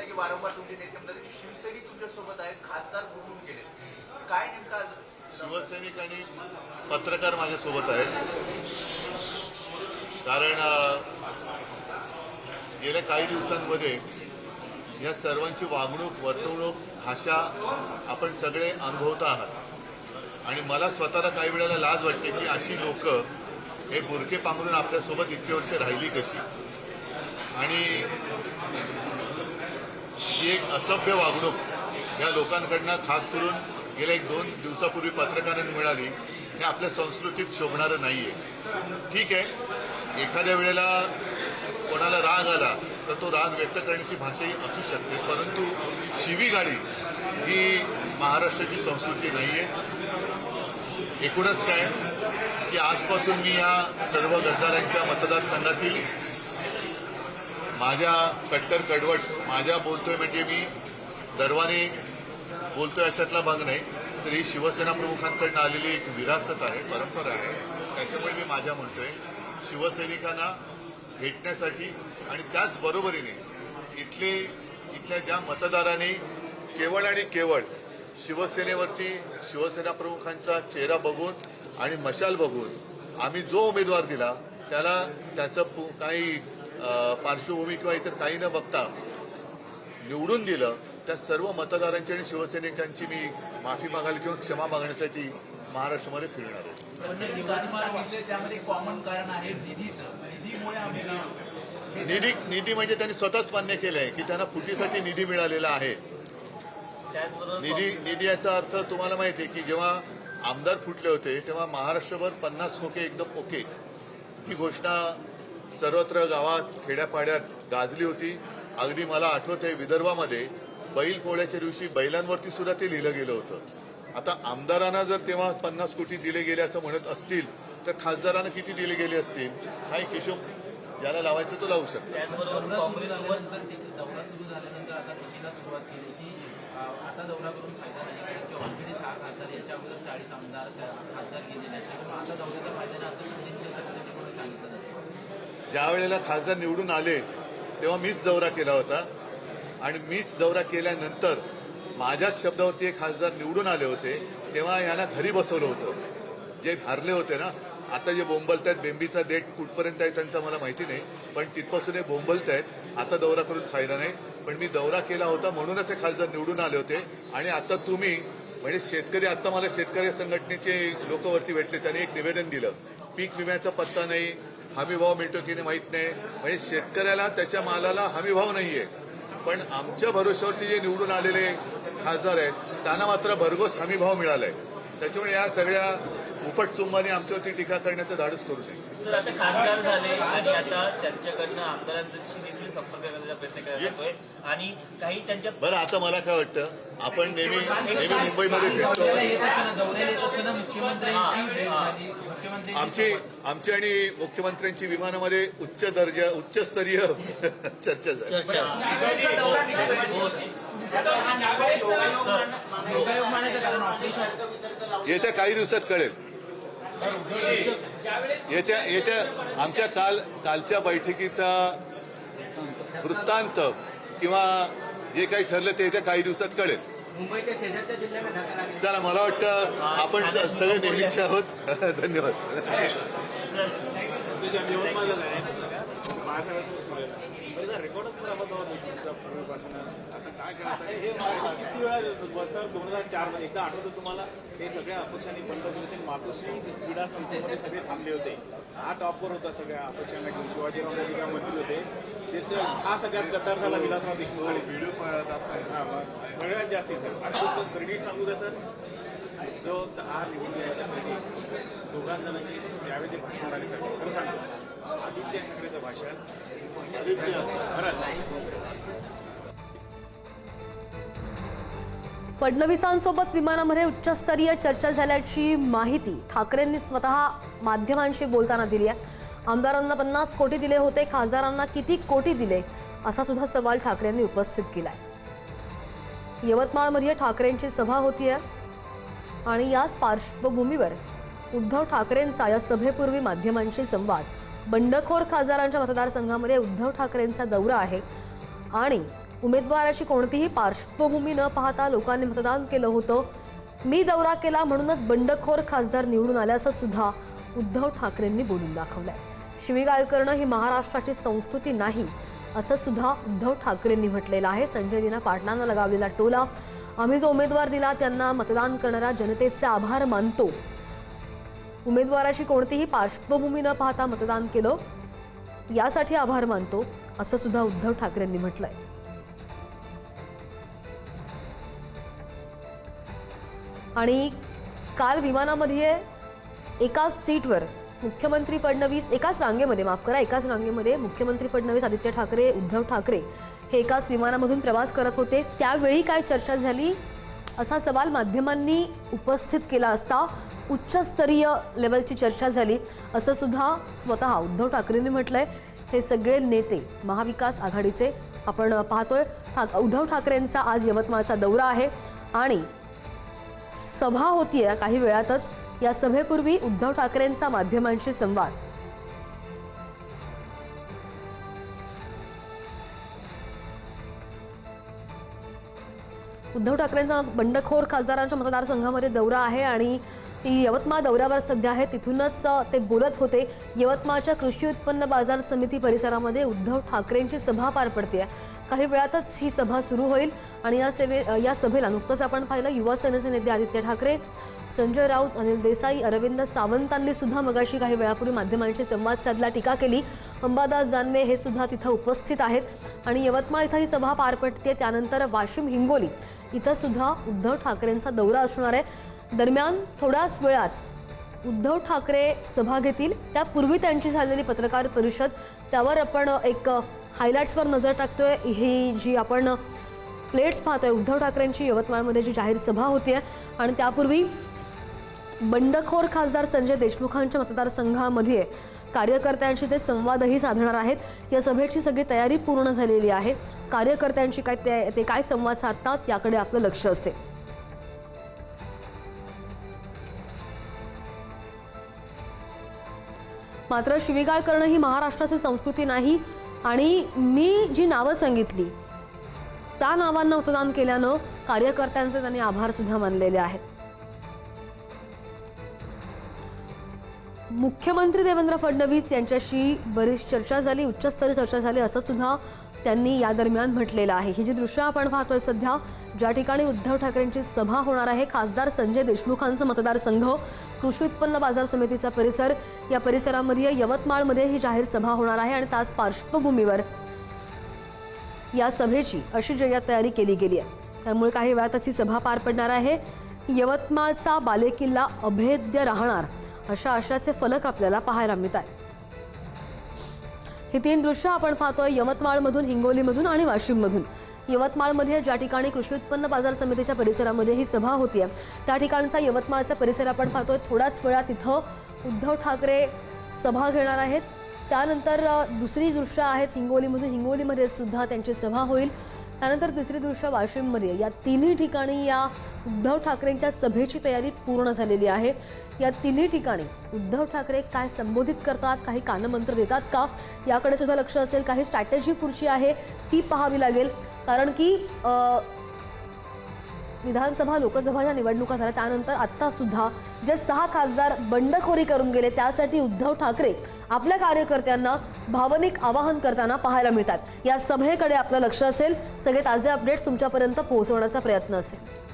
की वारंवार तुमचे नेते म्हणतात की शिवसैनिक तुमच्यासोबत आहेत, खासदार बोलून गेले, काय नेमका? शिवसैनिक आणि पत्रकार माझ्यासोबत आहेत. कारण गेल्या काही दिवसांमध्ये या सर्वांची वागणूक, वर्तवणूक, भाषा आपण सगळे अनुभवत आहात आणि मला स्वतःला काही वेळेला लाज वाटते की अशी लोक हे बुरके पांघरून आपल्यासोबत इतके वर्ष राहिली कशी. आणि ही एक असभ्य वागणूक या लोकांकडनं खास करून गेल्या 1-2 दिवसापूर्वी पत्रकारांनी मिळाली हे आपल्या संस्कृतीत शोभणारं नाही आहे. ठीक आहे, एखाद्या वेळेला कोणाला राग आला तर तो राग व्यक्त करण्याची भाषाही असू शकते, परंतु शिवीगाळी ही महाराष्ट्राची संस्कृती नाही आहे. एकूणच काय की आजपासून मी या सर्व गद्दारांच्या मतदारसंघातील माझ्या कट्टर कडवट माझ्या बोलतोय म्हणजे मी गर्वाने बोलतोय अशातला भाग नाही, तर ही शिवसेना प्रमुखांकडून आलेली एक विरासत आहे, परंपरा आहे. त्याच्यामुळे मी माझ्या म्हणतोय शिवसैनिकांना भेटण्यासाठी आणि त्याचबरोबरीने इथल्या ज्या मतदारांनी केवळ आणि केवळ शिवसेनेवरती शिवसेना प्रमुखांचा चेहरा बघून आणि मशाल बघून आम्ही जो उमेदवार दिला त्याला त्याचं काही पार्श्वभूमी किंवा इतर काही न बघता निवडून दिलं, त्या सर्व मतदारांची आणि शिवसैनिकांची मी माफी मागायला किंवा क्षमा मागण्यासाठी महाराष्ट्रामध्ये फिरणार आहे. त्यामध्ये कॉमन कारण आहे निधीचं. निधीमुळे आम्ही निधी म्हणजे त्यांनी स्वतःच मान्य केलं आहे की त्यांना फुटीसाठी निधी मिळालेला आहे. निधी याचा अर्थ तुम्हाला माहिती आहे की जेव्हा आमदार फुटले होते तेव्हा महाराष्ट्रभर 50 खोके एकदम ओके ही घोषणा सर्वत्र गावात खेड्यापाड्यात गाजली होती. अगदी मला आठवत आहे विदर्भामध्ये बैल पोळ्याच्या दिवशी बैलांवरती सुद्धा ते लिहिलं गेलं होतं. आता आमदारांना जर तेव्हा 50 कोटी दिले गेले असं म्हणत असतील तर खासदारांना किती दिले गेले असतील हा एक हिशोब ज्याला लावायचं तो लावू शकतो. दौरा सुरू झाल्यानंतर आता टीकेला सुरुवात केली की आता दौरा करून फायदा नाही, कारण की ऑलरेडी 6 खासदार याच्या अगोदर 40 आमदार खासदार गेलेले आहेत, त्यामुळे आता दौऱ्याचा फायदा नाही असं संजय चर्चेकडून सांगितलं जातं. ज्या वेळेला खासदार निवडून आले तेव्हा मीच दौरा केला होता आणि मीच दौरा केल्यानंतर माझ्याच शब्दावरती एक खासदार निवडून आले होते तेव्हा यांना घरी बसवलं होतं. जे हारले होते ना, आता जे बोंबलत आहेत बेंबीचा देठ कुठपर्यंत आहे त्यांचा मला माहिती नाही, पण तिथपासून हे बोंबलत आहेत. आता दौरा करून फायदा नाही, पण मी दौरा केला होता म्हणूनच हे खासदार निवडून आले होते. आणि आता तुम्ही म्हणजे शेतकरी, आता मला शेतकरी संघटनेचे लोक वरती भेटले, त्यांनी एक निवेदन दिलं, पीक विम्याचा पत्ता नाही, हमीभाव मिळतो की नाही माहीत नाही. म्हणजे शेतकऱ्याला त्याच्या मालाला हमीभाव नाहीये, पण आमच्या भरोश्यावरती जे निवडून आलेले खासदार आहेत त्यांना मात्र भरघोस हमीभाव मिळालाय. त्याच्यामुळे या सगळ्या उपटचुंबाने आमच्यावरती टीका करण्याचं धाडस करू नये. सर, आता खासदार झाले आणि आता त्यांच्याकडनं आमदारांशी देखील संपर्क करण्याचा प्रयत्न करत येतोय आणि काही त्यांच्या बरं, आता मला काय वाटतं आपण नेहमी मुंबईमध्ये भेटतो. आमची आणि मुख्यमंत्र्यांची विमानामध्ये उच्चस्तरीय चर्चा झाली. येत्या काही दिवसात कळेल. येत्या आमच्या कालच्या बैठकीचा वृत्तांत किंवा जे काही ठरलं ते येत्या काही दिवसात कळेल. चला, मला वाटतं आपण सगळे नेहमीचे आहोत. धन्यवाद. किती वेळा वर्षावर 2004 मध्ये एकदा आठवतं तुम्हाला, हे सगळ्या अपक्षांनी बंद केले होते. मातोश्री क्रीडा संस्थेमध्ये सगळे थांबले होते. हा टॉपवर होता सगळ्या अपक्षांना घेऊन. शिवाजीराव मोदी मंत्री होते. हा सगळ्यात गद्दार झाला विलासराव देशमुख. सगळ्यात जास्ती सर. आणि क्रेडिट सांगू द्या सर, जो हा निवडून यायच्यासाठी दोघांजणांची त्यावेळी ते भाषण आले सर. खरं सांगतो, आदित्य ठाकरेचं भाषण फडणवीसांसोबत विमानामध्ये उच्चस्तरीय चर्चा झाल्याची माहिती ठाकरेंनी स्वतः माध्यमांशी बोलताना दिली आहे. आमदारांना 50 कोटी दिले होते, खासदारांना किती कोटी दिले असा सुद्धा सवाल ठाकरेंनी उपस्थित केलाय. यवतमाळमध्ये ठाकरेंची सभा होतीये आणि याच पार्श्वभूमीवर उद्धव ठाकरेंचा या सभेपूर्वी माध्यमांशी संवाद. बंडखोर खासदारांच्या मतदारसंघामध्ये उद्धव ठाकरेंचा दौरा आहे आणि उमेदवाराची कोणतीही पार्श्वभूमी न पाहता लोकांनी मतदान केलं होतं. मी दौरा केला म्हणूनच बंडखोर खासदार निवडून आल्याचं सुद्धा उद्धव ठाकरेंनी बोलून दाखवलंय. शिवीगाळ करणं ही महाराष्ट्राची संस्कृती नाही असं सुद्धा उद्धव ठाकरेंनी म्हटलेलं आहे. संजय दिना पाटलांना लगावलेला टोला. आम्ही जो उमेदवार दिला त्यांना मतदान करणाऱ्या जनतेचे आभार मानतो. उमेदवाराची कोणतीही पार्श्वभूमी न पाहता मतदान केलं यासाठी आभार मानतो असं सुद्धा उद्धव ठाकरेंनी म्हटलंय. आणि काल विमानामध्ये एकाच सीटवर मुख्यमंत्री फडणवीस एकाच रांगेमध्ये मुख्यमंत्री फडणवीस, आदित्य ठाकरे, उद्धव ठाकरे हे एकाच विमानामधून प्रवास करत होते. त्यावेळी काय चर्चा झाली असा सवाल माध्यमांनी उपस्थित केला असता उच्चस्तरीय लेवलची चर्चा झाली असं सुद्धा स्वतः उद्धव ठाकरेंनी म्हटलंय. हे सगळे नेते महाविकास आघाडीचे आपण पाहतोय. उद्धव ठाकरेंचा आज यवतमाळचा दौरा आहे आणि सभा होतीये काही वेळातच. या सभेपूर्वी उद्धव ठाकरेंचा माध्यमांशी संवाद. उद्धव ठाकरेंचा बंडखोर खासदारांच्या मतदारसंघामध्ये दौरा आहे आणि ती यवतमाळ दौऱ्यावर सध्या आहे. तिथूनच ते बोलत होते. यवतमाळच्या कृषी उत्पन्न बाजार समिती परिसरामध्ये उद्धव ठाकरेंची सभा पार पडते. काही वेळातच ही सभा सुरू होईल आणि या सभेला नुकतंच आपण पाहिलं युवा सेनेचे नेते आदित्य ठाकरे, संजय राऊत, अनिल देसाई, अरविंद सावंतांनी सुद्धा मगाशी काही वेळापूर्वी माध्यमांशी संवाद साधला, टीका केली. अंबादास दानवे हे सुद्धा तिथं उपस्थित आहेत आणि यवतमाळ इथं ही सभा पार पडते. त्यानंतर वाशिम, हिंगोली इथं सुद्धा उद्धव ठाकरेंचा दौरा असणार आहे. दरम्यान थोड्याच वेळात उद्धव ठाकरे सभा घेतील. त्यापूर्वी त्यांची झालेली पत्रकार परिषद त्यावर आपण एक हायलाइट्सवर नजर टाकतोय. ही जी आपण प्लेट्स पाहतोय उद्धव ठाकरेंची यवतमाळमध्ये जी जाहीर सभा होतीये आणि त्यापूर्वी बंडखोर खासदार संजय देशमुखांच्या मतदारसंघामध्ये कार्यकर्त्यांशी ते संवादही साधणार आहेत. या सभेची सगळी तयारी पूर्ण झालेली आहे. कार्यकर्त्यांशी ते काय संवाद साधतात याकडे आपलं लक्ष असेल. मात्र शिवीगाळ करणं ही महाराष्ट्राची संस्कृती नाही आणि मी जी नावं सांगितली त्या नावांना मतदान केल्यानं कार्यकर्त्यांचे त्यांनी आभार सुद्धा मानलेले आहेत. मुख्यमंत्री देवेंद्र फडणवीस यांच्याशी बरीच चर्चा झाली, उच्चस्तरीय चर्चा झाली असं सुद्धा त्यांनी या दरम्यान म्हटलेलं आहे. ही जी दृश्य आपण पाहतोय सध्या ज्या ठिकाणी उद्धव ठाकरेंची सभा होणार आहे, खासदार संजय देशमुखांचा मतदारसंघ, कृषी उत्पन्न बाजार समितीचा परिसर, या परिसरामध्ये यवतमाळमध्ये ही जाहीर सभा होणार आहे आणि त्याच पार्श्वभूमीवर या सभेची अशी जय्यत तयारी केली गेली आहे. त्यामुळे काही वेळातच ही सभा पार पडणार आहे. यवतमाळचा बालेकिल्ला अभेद्य राहणार अशा आशयाचे फलक आपल्याला पाहायला मिळतात. ही तीन दृश्य आपण पाहतोय यवतमाळमधून, हिंगोलीमधून आणि वाशिममधून. यवतमाळमध्ये ज्या ठिकाणी कृषी उत्पन्न बाजार समितीच्या परिसरामध्ये ही सभा होतीये त्या ठिकाणचा यवतमाळचा परिसर आपण पाहतोय. थोड्याच वेळात इथं उद्धव ठाकरे सभा घेणार आहेत. त्यानंतर दुसरी दृश्य आहेत हिंगोलीमधून, हिंगोलीमध्ये सुद्धा त्यांची सभा होईल. त्यानंतर तिसरी दृश्य वाशिममध्ये. या तिन्ही ठिकाणी या उद्धव ठाकरेंच्या सभेची तयारी पूर्ण झालेली आहे. या तिन्ही ठिकाणी उद्धव ठाकरे काय संबोधित करतात, काही कानमंत्र देतात का याकडे सुद्धा लक्ष असेल. काही स्ट्रॅटेजी पुढची आहे ती पाहावी लागेल. कारण की विधानसभा लोकसभाच्या निवडणुका झाल्या त्यानंतर आत्ता सुद्धा जे 6 खासदार बंडखोरी करून गेले त्यासाठी उद्धव ठाकरे आपल्या कार्यकर्त्यांना भावनिक आवाहन करताना पाहायला मिळतात. या सभेकडे आपलं लक्ष असेल. सगळे ताजे अपडेट्स तुमच्यापर्यंत पोहोचवण्याचा प्रयत्न असेल.